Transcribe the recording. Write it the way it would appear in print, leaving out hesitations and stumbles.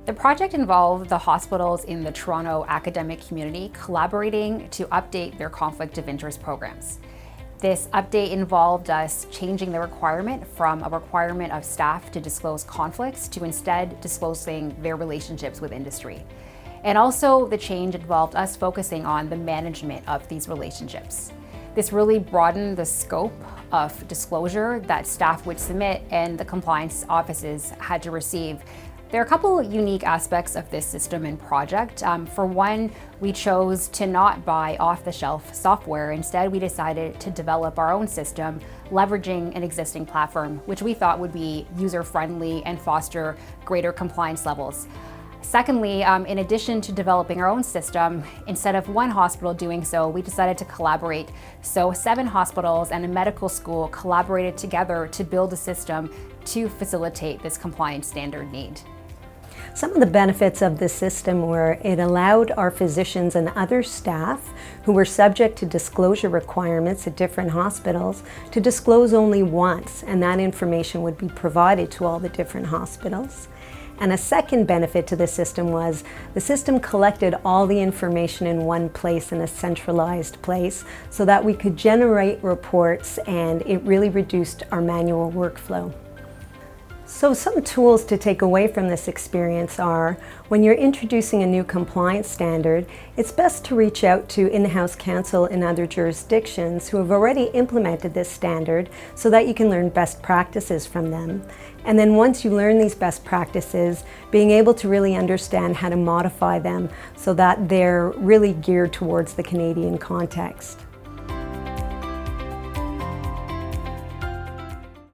The project involved the hospitals in the Toronto academic community collaborating to update their conflict of interest programs. This update involved us changing the requirement from a requirement of staff to disclose conflicts to instead disclosing their relationships with industry. And also the change involved us focusing on the management of these relationships. This really broadened the scope of disclosure that staff would submit and the compliance offices had to receive. There are a couple unique aspects of this system and project. For one, we chose to not buy off-the-shelf software. Instead, we decided to develop our own system, leveraging an existing platform, which we thought would be user-friendly and foster greater compliance levels. Secondly, in addition to developing our own system, instead of one hospital doing so, we decided to collaborate. So 7 hospitals and a medical school collaborated together to build a system to facilitate this compliance standard need. Some of the benefits of the system were it allowed our physicians and other staff who were subject to disclosure requirements at different hospitals to disclose only once, and that information would be provided to all the different hospitals. And a second benefit to the system was the system collected all the information in one place, in a centralized place, so that we could generate reports, and it really reduced our manual workflow. So some tools to take away from this experience are, when you're introducing a new compliance standard, it's best to reach out to in-house counsel in other jurisdictions who have already implemented this standard so that you can learn best practices from them. And then once you learn these best practices, being able to really understand how to modify them so that they're really geared towards the Canadian context.